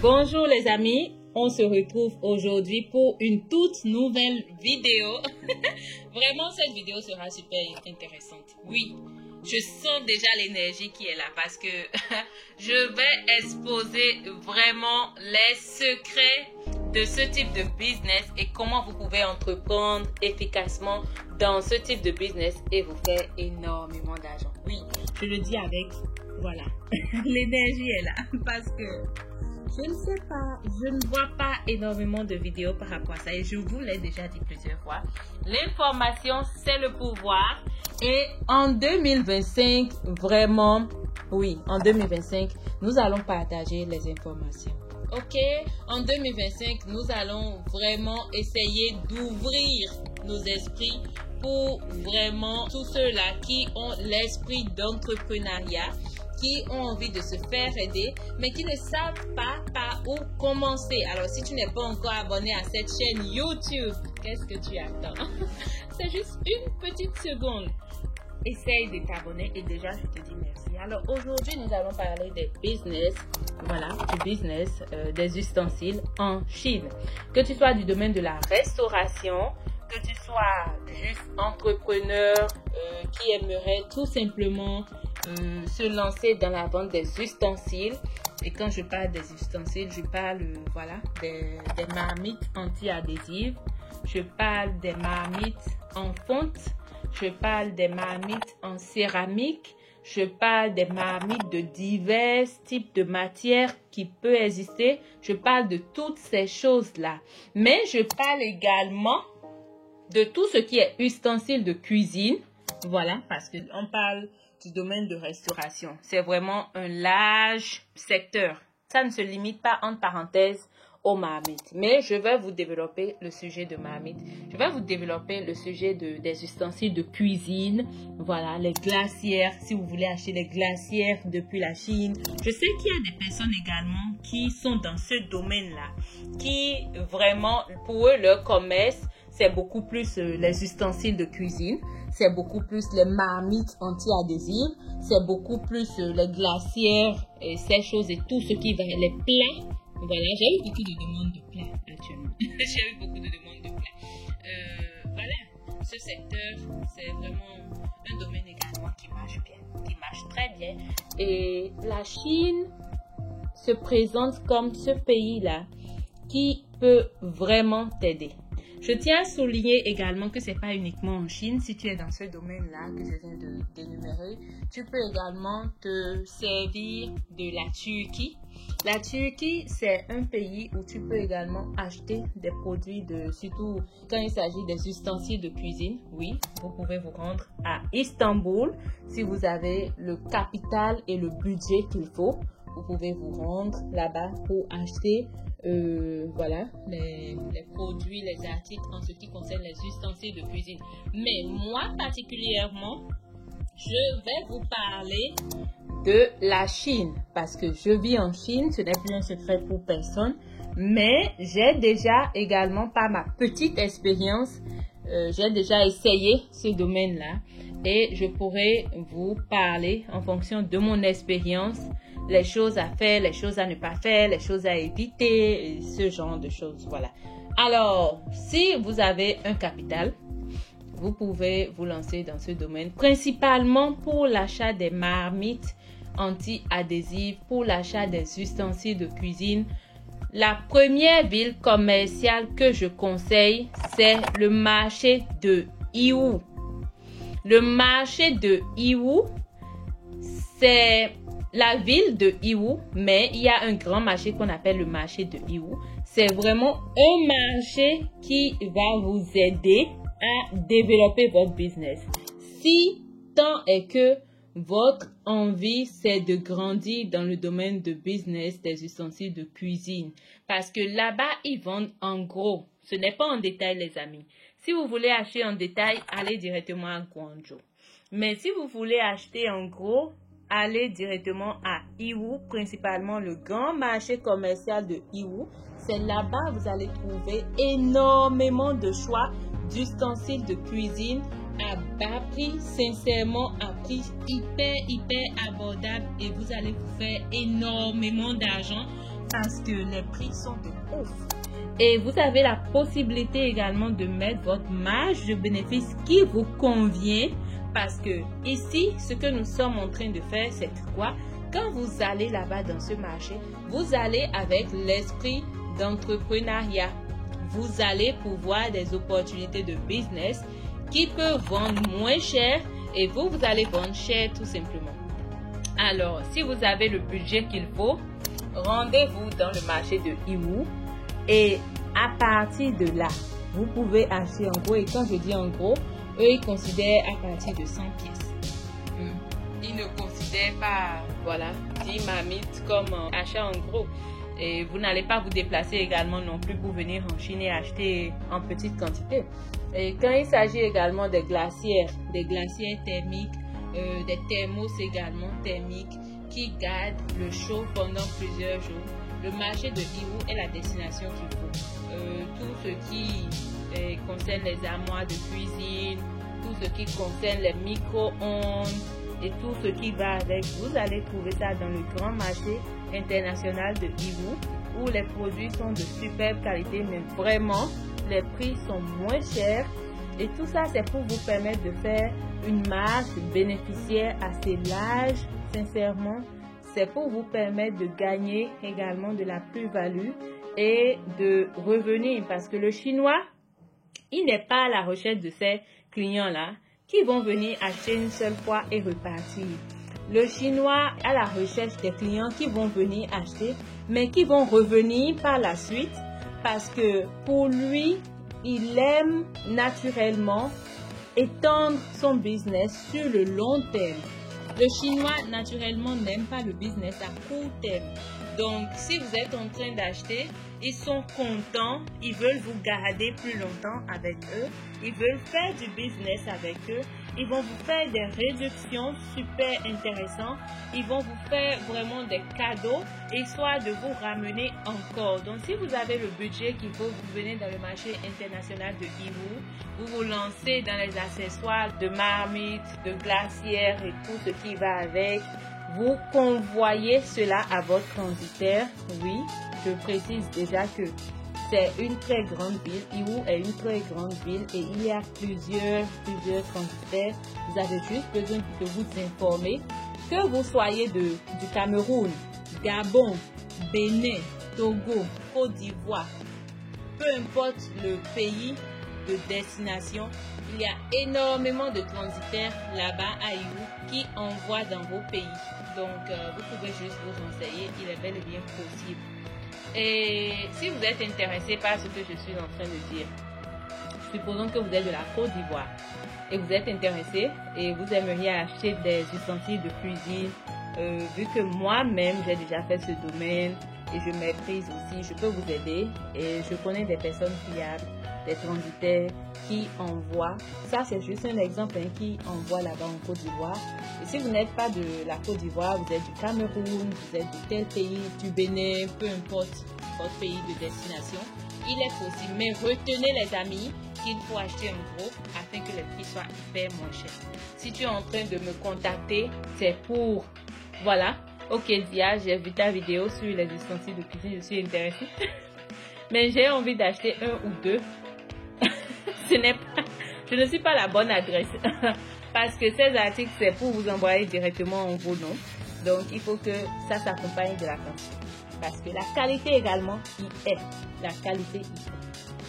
Bonjour les amis, on se retrouve aujourd'hui pour une toute nouvelle vidéo. Vraiment cette vidéo sera super intéressante. Oui, je sens déjà l'énergie qui est là parce que je vais exposer vraiment les secrets de ce type de business et comment vous pouvez entreprendre efficacement dans ce type de business et vous faire énormément d'argent. Oui, je le dis avec, voilà, l'énergie est là parce que je ne sais pas, je ne vois pas énormément de vidéos par rapport à ça et je vous l'ai déjà dit plusieurs fois. L'information, c'est le pouvoir et en 2025, vraiment, oui, en 2025, nous allons partager les informations. Ok, en 2025, nous allons vraiment essayer d'ouvrir nos esprits pour vraiment tous ceux-là qui ont l'esprit d'entrepreneuriat, qui ont envie de se faire aider, mais qui ne savent pas par où commencer. Alors, si tu n'es pas encore abonné à cette chaîne YouTube, qu'est-ce que tu attends? C'est juste une petite seconde. Essaye de t'abonner et déjà, je te dis merci. Alors, aujourd'hui, nous allons parler des business, voilà, du business des ustensiles en Chine. Que tu sois du domaine de la restauration, que tu sois juste entrepreneur qui aimerait tout simplement se lancer dans la vente des ustensiles. Et quand je parle des ustensiles, je parle voilà, des marmites anti-adhésives. Je parle des marmites en fonte. Je parle des marmites en céramique. Je parle des marmites de divers types de matières qui peuvent exister. Je parle de toutes ces choses-là. Mais je parle également de tout ce qui est ustensiles de cuisine. Voilà, parce qu'on parle du domaine de restauration. C'est vraiment un large secteur. Ça ne se limite pas, entre parenthèses, aux marmites. Mais je vais vous développer le sujet de marmites. Je vais vous développer le sujet des ustensiles de cuisine. Voilà, les glacières. Si vous voulez acheter les glacières depuis la Chine. Je sais qu'il y a des personnes également qui sont dans ce domaine-là. Qui vraiment, pour eux, leur commerce, c'est beaucoup plus les ustensiles de cuisine. C'est beaucoup plus les marmites anti-adhésives. C'est beaucoup plus les glacières et ces choses et tout ce qui va, les plats. Voilà, j'ai eu beaucoup de demandes de plats actuellement. J'ai eu beaucoup de demandes de plats. Voilà, ce secteur, c'est vraiment un domaine également qui marche bien, qui marche très bien. Et la Chine se présente comme ce pays-là qui peut vraiment t'aider. Je tiens à souligner également que ce n'est pas uniquement en Chine. Si tu es dans ce domaine-là que je viens d'énumérer, tu peux également te servir de la Turquie. La Turquie, c'est un pays où tu peux également acheter des produits, surtout quand il s'agit des ustensiles de cuisine. Oui, vous pouvez vous rendre à Istanbul si vous avez le capital et le budget qu'il faut. Vous pouvez vous rendre là-bas pour acheter voilà, les produits, les articles en ce qui concerne les ustensiles de cuisine. Mais moi particulièrement, je vais vous parler de la Chine parce que je vis en Chine, ce n'est plus un secret pour personne. Mais j'ai déjà également, par ma petite expérience, j'ai déjà essayé ce domaine-là et je pourrais vous parler en fonction de mon expérience, les choses à faire, les choses à ne pas faire, les choses à éviter, ce genre de choses. Voilà. Alors, si vous avez un capital, vous pouvez vous lancer dans ce domaine, principalement pour l'achat des marmites anti-adhésives, pour l'achat des ustensiles de cuisine. La première ville commerciale que je conseille, c'est le marché de Yiwu. Le marché de Yiwu, c'est la ville de Yiwu, mais il y a un grand marché qu'on appelle le marché de Yiwu. C'est vraiment un marché qui va vous aider à développer votre business. Si tant est que votre envie, c'est de grandir dans le domaine de business des ustensiles de cuisine. Parce que là-bas, ils vendent en gros. Ce n'est pas en détail, les amis. Si vous voulez acheter en détail, allez directement à Guangzhou. Mais si vous voulez acheter en gros, allez directement à Yiwu, principalement le grand marché commercial de Yiwu. C'est là-bas que vous allez trouver énormément de choix d'ustensiles de cuisine à bas prix, sincèrement à prix hyper abordable et vous allez vous faire énormément d'argent parce que les prix sont de ouf. Et vous avez la possibilité également de mettre votre marge de bénéfice qui vous convient, parce que ici, ce que nous sommes en train de faire, c'est quoi? Quand vous allez là-bas dans ce marché, vous allez avec l'esprit d'entrepreneuriat. Vous allez pouvoir des opportunités de business qui peuvent vendre moins cher et vous allez vendre cher tout simplement. Alors, si vous avez le budget qu'il faut, rendez-vous dans le marché de Iwu et à partir de là, vous pouvez acheter en gros. Et quand je dis en gros, eux, ils considèrent à partir de 100 pièces. Ils ne considèrent pas, voilà, 10 marmites comme achat en gros. Et vous n'allez pas vous déplacer également non plus pour venir en Chine et acheter en petite quantité. Et quand il s'agit également des glacières thermiques, des thermos également thermiques qui gardent le chaud pendant plusieurs jours, le marché de Iwu est la destination qu'il faut. Tout ce qui concerne les armoires de cuisine, tout ce qui concerne les micro-ondes et tout ce qui va avec, vous allez trouver ça dans le grand marché international de Iwu où les produits sont de superbe qualité, mais vraiment les prix sont moins chers. Et tout ça, c'est pour vous permettre de faire une marge bénéficiaire assez large, sincèrement. C'est pour vous permettre de gagner également de la plus-value et de revenir. Parce que le Chinois, il n'est pas à la recherche de ces clients-là qui vont venir acheter une seule fois et repartir. Le Chinois a la recherche des clients qui vont venir acheter, mais qui vont revenir par la suite parce que pour lui, il aime naturellement étendre son business sur le long terme. Le Chinois, naturellement, n'aime pas le business à court terme. Donc, si vous êtes en train d'acheter, ils sont contents, ils veulent vous garder plus longtemps avec eux, ils veulent faire du business avec eux, ils vont vous faire des réductions super intéressantes, ils vont vous faire vraiment des cadeaux, histoire de vous ramener encore. Donc, si vous avez le budget qu'il faut, vous venez dans le marché international de Iwu, vous vous lancez dans les accessoires de marmites, de glacières et tout ce qui va avec. Vous convoyez cela à votre transitaire. Oui, je précise déjà que c'est une très grande ville. Iwu est une très grande ville et il y a plusieurs transitaires. Vous avez juste besoin de vous informer. Que vous soyez du Cameroun, Gabon, Bénin, Togo, Côte d'Ivoire, peu importe le pays de destination, il y a énormément de transitaires là-bas à Iwu qui envoient dans vos pays. Donc, vous pouvez juste vous renseigner, il est bel et bien possible. Et si vous êtes intéressé par ce que je suis en train de dire, supposons que vous êtes de la Côte d'Ivoire et vous êtes intéressé et vous aimeriez acheter des ustensiles de cuisine, vu que moi-même j'ai déjà fait ce domaine et je maîtrise aussi, je peux vous aider et je connais des personnes fiables, des transitaires qui envoient. Ça, c'est juste un exemple qui envoie là-bas en Côte d'Ivoire. Et si vous n'êtes pas de la Côte d'Ivoire, vous êtes du Cameroun, vous êtes de tel pays, du Bénin, peu importe votre pays de destination, il est possible. Mais retenez les amis qu'il faut acheter en gros afin que les prix soient hyper moins chers. Si tu es en train de me contacter, c'est pour... Voilà. Ok, Dia, j'ai vu ta vidéo sur les ustensiles de cuisine, je suis intéressée. Mais j'ai envie d'acheter un ou deux. Je ne suis pas la bonne adresse. Parce que ces articles, c'est pour vous envoyer directement en vos noms. Donc, il faut que ça s'accompagne de la quantité. Parce que la qualité également, y est. La qualité y est.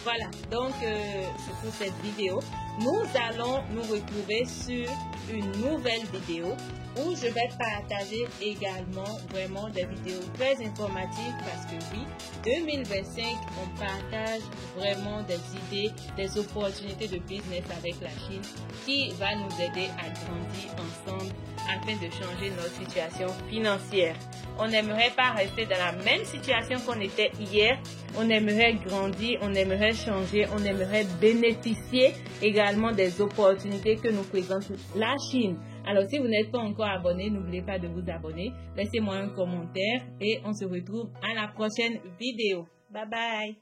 Voilà, donc c'est pour cette vidéo. Nous allons nous retrouver sur une nouvelle vidéo où je vais partager également vraiment des vidéos très informatives parce que oui, 2025, on partage vraiment des idées, des opportunités de business avec la Chine qui va nous aider à grandir ensemble afin de changer notre situation financière. On n'aimerait pas rester dans la même situation qu'on était hier. On aimerait grandir, on aimerait changer, on aimerait bénéficier également des opportunités que nous présente la Chine. Alors, si vous n'êtes pas encore abonné, n'oubliez pas de vous abonner. Laissez-moi un commentaire et on se retrouve à la prochaine vidéo. Bye bye!